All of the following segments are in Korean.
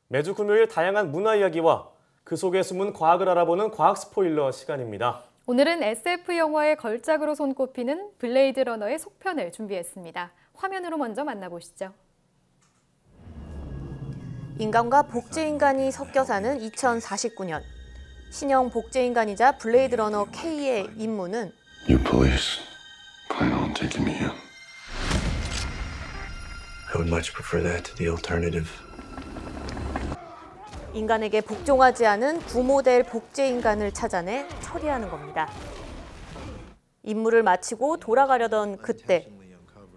매주 금요일 다양한 문화 이야기와 그 속에 숨은 과학을 알아보는 과학 스포일러 시간입니다. 오늘은 SF 영화의 걸작으로 손꼽히는 블레이드 러너의 속편을 준비했습니다. 화면으로 먼저 만나보시죠. 인간과 복제인간이 섞여 사는 2049년. 신형 복제인간이자 블레이드 러너 K의 임무는 You police plan on taking me in. I would much prefer that to the alternative. 인간에게 복종하지 않은 구모델 복제인간을 찾아내 처리하는 겁니다. 임무를 마치고 돌아가려던 그때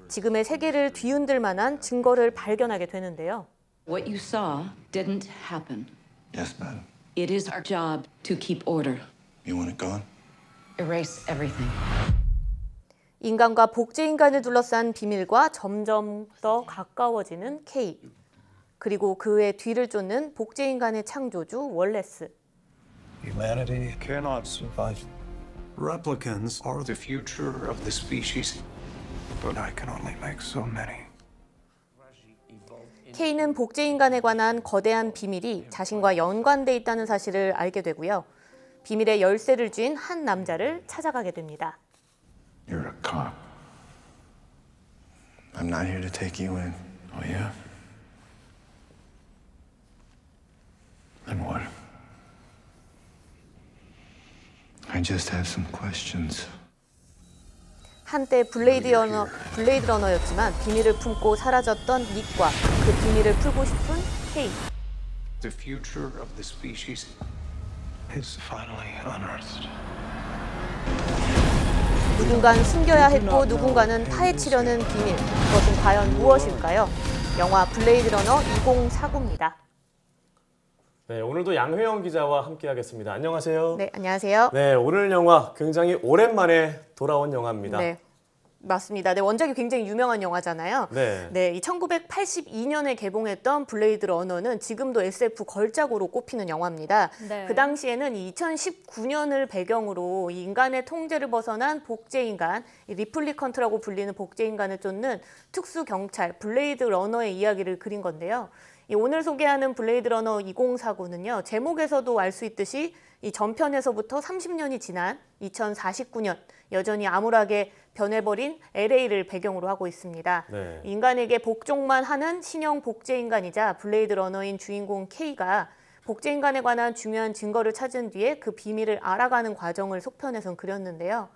지금의 세계를 뒤흔들 만한 증거를 발견하게 되는데요. What you saw didn't happen. Yes, madam. It is our job to keep order. You want it gone? Erase everything. 인간과 복제인간을 둘러싼 비밀과 점점 더 가까워지는 K. 그리고 그의 뒤를 쫓는 복제인간의 창조주 월레스. Humanity cannot survive. Replicants are the future of the species, but I can only make so many. K는 복제인간에 관한 거대한 비밀이 자신과 연관돼 있다는 사실을 알게 되고요. 비밀의 열쇠를 쥔 한 남자를 찾아가게 됩니다. You're a cop. I'm not here to take you in. Oh, yeah? Then what? I just have some questions. 한때 블레이드 러너였지만 비밀을 품고 사라졌던 닉과 그 비밀을 풀고 싶은 K. The future of the species is finally unearthed. 누군가는 숨겨야 했고 누군가는 파헤치려는 비밀. 그것은 과연 무엇일까요? 영화 블레이드 러너 2049입니다. 네, 오늘도 양회영 기자와 함께하겠습니다. 안녕하세요. 네, 안녕하세요. 네, 오늘 영화 굉장히 오랜만에 돌아온 영화입니다. 네, 맞습니다. 네, 원작이 굉장히 유명한 영화잖아요. 네. 이 1982년에 개봉했던 블레이드 러너는 지금도 SF 걸작으로 꼽히는 영화입니다. 네. 그 당시에는 2019년을 배경으로 이 인간의 통제를 벗어난 복제인간, 이 리플리컨트라고 불리는 복제인간을 쫓는 특수경찰 블레이드 러너의 이야기를 그린 건데요. 오늘 소개하는 블레이드 러너 2049는요. 제목에서도 알 수 있듯이 이 전편에서부터 30년이 지난 2049년 여전히 암울하게 변해버린 LA를 배경으로 하고 있습니다. 네. 인간에게 복종만 하는 신형 복제인간이자 블레이드 러너인 주인공 K가 복제인간에 관한 중요한 증거를 찾은 뒤에 그 비밀을 알아가는 과정을 속편에선 그렸는데요.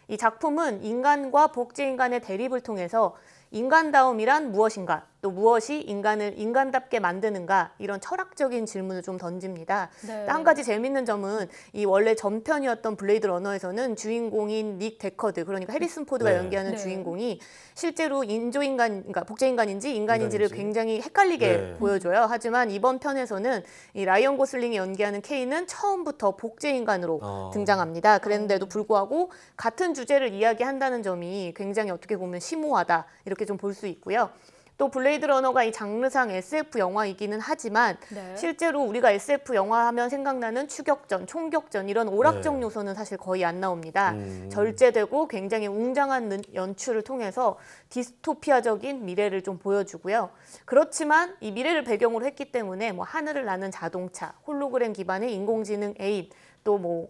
이 작품은 인간과 복제인간의 대립을 통해서 인간다움이란 무엇인가, 또 무엇이 인간을 인간답게 만드는가 이런 철학적인 질문을 좀 던집니다. 네. 한 가지 재밌는 점은 이 원래 전편이었던 블레이드 러너에서는 주인공인 닉 데커드, 그러니까 해리슨 포드가 네. 연기하는 네. 주인공이 실제로 인조인간, 그러니까 복제인간인지 인간인지를 인간인지. 굉장히 헷갈리게 네. 보여줘요. 하지만 이번 편에서는 이 라이언 고슬링이 연기하는 K는 처음부터 복제인간으로 등장합니다. 그랬는데도 불구하고 같은 주제를 이야기한다는 점이 굉장히 어떻게 보면 심오하다 이렇게 좀 볼 수 있고요. 또 블레이드 러너가 이 장르상 SF 영화이기는 하지만 네. 실제로 우리가 SF 영화 하면 생각나는 추격전, 총격전 이런 오락적 네. 요소는 사실 거의 안 나옵니다. 절제되고 굉장히 웅장한 연출을 통해서 디스토피아적인 미래를 좀 보여주고요. 그렇지만 이 미래를 배경으로 했기 때문에 뭐 하늘을 나는 자동차, 홀로그램 기반의 인공지능 애인, 또 뭐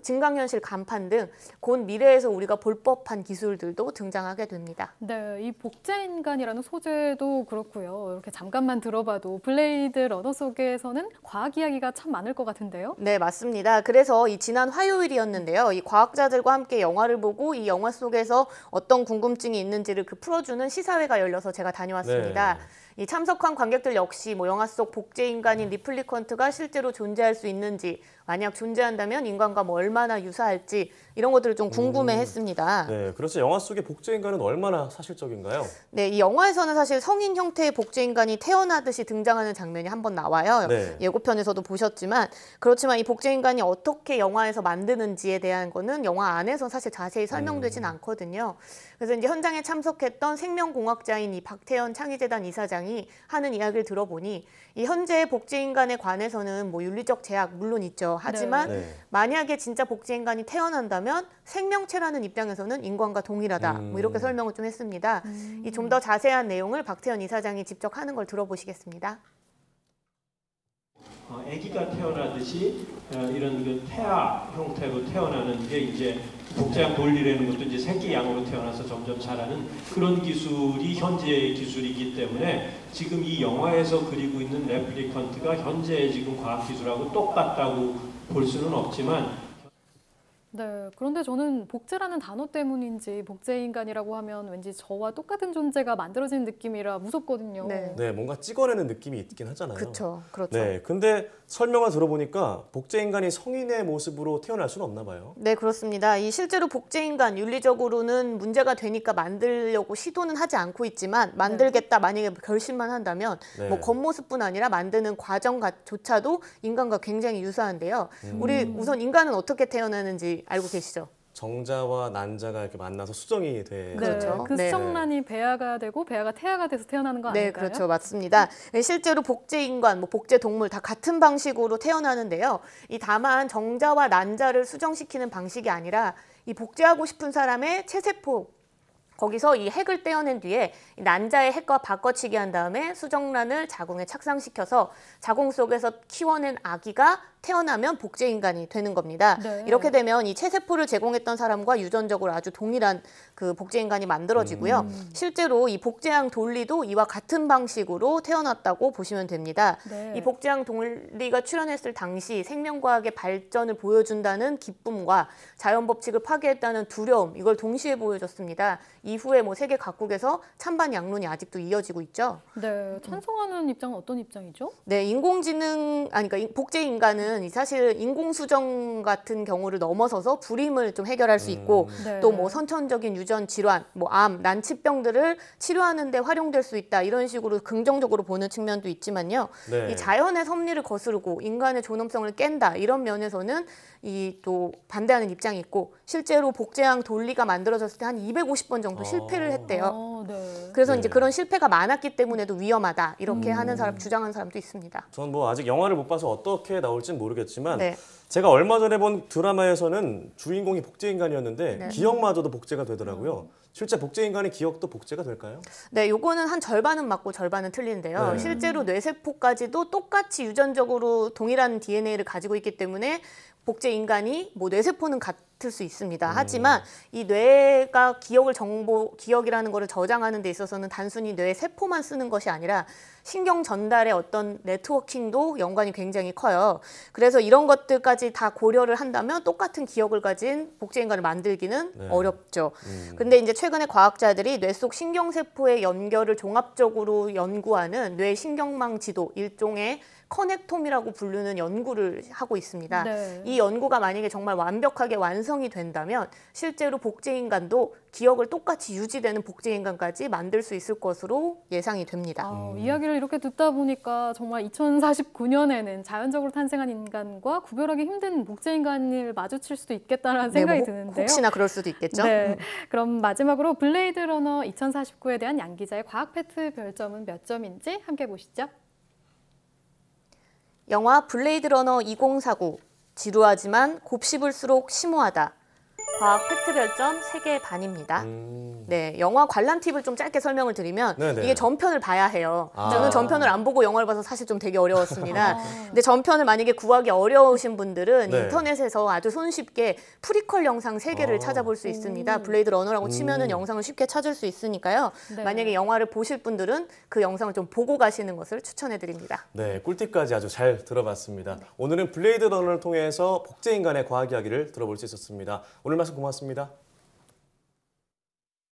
증강현실 간판 등 곧 미래에서 우리가 볼 법한 기술들도 등장하게 됩니다. 네, 이 복제인간이라는 소재도 그렇고요. 이렇게 잠깐만 들어봐도 블레이드 러너 속에서는 과학 이야기가 참 많을 것 같은데요. 네, 맞습니다. 그래서 이 지난 화요일이었는데요. 이 과학자들과 함께 영화를 보고 이 영화 속에서 어떤 궁금증이 있는지를 풀어주는 시사회가 열려서 제가 다녀왔습니다. 네. 이 참석한 관객들 역시 뭐 영화 속 복제인간인 리플리컨트가 실제로 존재할 수 있는지, 만약 존재한다면 인간과 뭐 얼마나 유사할지 이런 것들을 좀 궁금해했습니다. 네, 그래서 영화 속의 복제인간은 얼마나 사실적인가요? 네, 이 영화에서는 사실 성인 형태의 복제인간이 태어나듯이 등장하는 장면이 한번 나와요. 네. 예고편에서도 보셨지만 그렇지만 이 복제인간이 어떻게 영화에서 만드는지에 대한 거는 영화 안에서 사실 자세히 설명되진 않거든요. 그래서 이제 현장에 참석했던 생명공학자인 이 박태현 창의재단 이사장이 하는 이야기를 들어보니 이 현재의 복제인간에 관해서는 뭐 윤리적 제약 물론 있죠. 하지만 네. 만약에 진짜 복제인간이 태어난다면 생명체라는 입장에서는 인간과 동일하다. 뭐 이렇게 설명을 좀 했습니다. 이 좀 더 자세한 내용을 박태현 이사장이 직접 하는 걸 들어보시겠습니다. 아기가 태어나듯이 이런 그 태아 형태로 태어나는 게 이제 복제양 돌리라는 것도 이제 새끼 양으로 태어나서 점점 자라는 그런 기술이 현재의 기술이기 때문에 지금 이 영화에서 그리고 있는 레플리컨트가 현재의 지금 과학 기술하고 똑같다고 볼 수는 없지만. 네, 그런데 저는 복제라는 단어 때문인지 복제인간이라고 하면 왠지 저와 똑같은 존재가 만들어지는 느낌이라 무섭거든요. 네. 네, 뭔가 찍어내는 느낌이 있긴 하잖아요. 그렇죠. 네, 근데 설명을 들어보니까 복제인간이 성인의 모습으로 태어날 수는 없나 봐요. 네, 그렇습니다. 이 실제로 복제인간 윤리적으로는 문제가 되니까 만들려고 시도는 하지 않고 있지만 만들겠다 만약에 결심만 한다면 네. 뭐 겉모습뿐 아니라 만드는 과정조차도 인간과 굉장히 유사한데요. 우리 우선 인간은 어떻게 태어나는지 알고 계시죠? 정자와 난자가 이렇게 만나서 수정이 돼. 네, 그렇죠. 그 네. 수정란이 배아가 되고 배아가 태아가 돼서 태어나는 거 아닐까요? 네, 그렇죠. 맞습니다. 실제로 복제인간, 뭐 복제동물 다 같은 방식으로 태어나는데요. 이 다만 정자와 난자를 수정시키는 방식이 아니라 이 복제하고 싶은 사람의 체세포 거기서 이 핵을 떼어낸 뒤에 이 난자의 핵과 바꿔치기 한 다음에 수정란을 자궁에 착상시켜서 자궁 속에서 키워낸 아기가 태어나면 복제인간이 되는 겁니다. 네. 이렇게 되면 이 체세포를 제공했던 사람과 유전적으로 아주 동일한 그 복제인간이 만들어지고요. 실제로 이 복제양 돌리도 이와 같은 방식으로 태어났다고 보시면 됩니다. 네. 이 복제양 돌리가 출현했을 당시 생명과학의 발전을 보여준다는 기쁨과 자연 법칙을 파괴했다는 두려움, 이걸 동시에 보여줬습니다. 이후에 뭐 세계 각국에서 찬반 양론이 아직도 이어지고 있죠. 네, 찬성하는 입장은 어떤 입장이죠? 네, 인공지능, 그러니까 복제인간은 사실 인공수정 같은 경우를 넘어서서 불임을 좀 해결할 수 있고 네. 또 뭐 선천적인 유전 질환, 뭐 암, 난치병들을 치료하는 데 활용될 수 있다 이런 식으로 긍정적으로 보는 측면도 있지만요. 네. 이 자연의 섭리를 거스르고 인간의 존엄성을 깬다 이런 면에서는 이 또 반대하는 입장이 있고 실제로 복제양 돌리가 만들어졌을 때 한 250번 정도 실패를 했대요. 네. 그래서 네. 이제 그런 실패가 많았기 때문에도 위험하다 이렇게 하는 사람 주장하는 사람도 있습니다. 전 뭐 아직 영화를 못 봐서 어떻게 나올지는 모르겠지만 네. 제가 얼마 전에 본 드라마에서는 주인공이 복제인간이었는데 네. 기억마저도 복제가 되더라고요. 실제 복제인간의 기억도 복제가 될까요? 네, 요거는 한 절반은 맞고 절반은 틀린데요. 네. 실제로 뇌세포까지도 똑같이 유전적으로 동일한 DNA를 가지고 있기 때문에 복제 인간이 뭐 뇌세포는 같을 수 있습니다. 하지만 이 뇌가 기억이라는 거를 저장하는 데 있어서는 단순히 뇌 세포만 쓰는 것이 아니라 신경 전달의 어떤 네트워킹도 연관이 굉장히 커요. 그래서 이런 것들까지 다 고려를 한다면 똑같은 기억을 가진 복제 인간을 만들기는 네. 어렵죠. 근데 이제 최근에 과학자들이 뇌 속 신경세포의 연결을 종합적으로 연구하는 뇌신경망 지도, 일종의 커넥톰이라고 부르는 연구를 하고 있습니다. 네. 이 연구가 만약에 정말 완벽하게 완성이 된다면 실제로 복제인간도 기억을 똑같이 유지되는 복제인간까지 만들 수 있을 것으로 예상이 됩니다. 이야기를 이렇게 듣다 보니까 정말 2049년에는 자연적으로 탄생한 인간과 구별하기 힘든 복제인간을 마주칠 수도 있겠다는 생각이 뭐 드는데요. 혹시나 그럴 수도 있겠죠. 네, 그럼 마지막으로 블레이드 러너 2049에 대한 양 기자의 과학 팩트 별점은 몇 점인지 함께 보시죠. 영화 블레이드 러너 2049, 지루하지만 곱씹을수록 심오하다. 과학 팩트 별점 3개 반입니다. 네, 영화 관람 팁을 좀 짧게 설명을 드리면 네네. 이게 전편을 봐야 해요. 아. 저는 전편을 안 보고 영화를 봐서 사실 좀 되게 어려웠습니다. 근데 전편을 만약에 구하기 어려우신 분들은 네. 인터넷에서 아주 손쉽게 프리퀄 영상 3개를 찾아볼 수 있습니다. 블레이드 러너라고 치면은 영상을 쉽게 찾을 수 있으니까요. 네. 만약에 영화를 보실 분들은 그 영상을 좀 보고 가시는 것을 추천해 드립니다. 네, 꿀팁까지 아주 잘 들어봤습니다. 오늘은 블레이드 러너를 통해서 복제인간의 과학 이야기를 들어볼 수 있었습니다. 오늘 말씀 고맙습니다.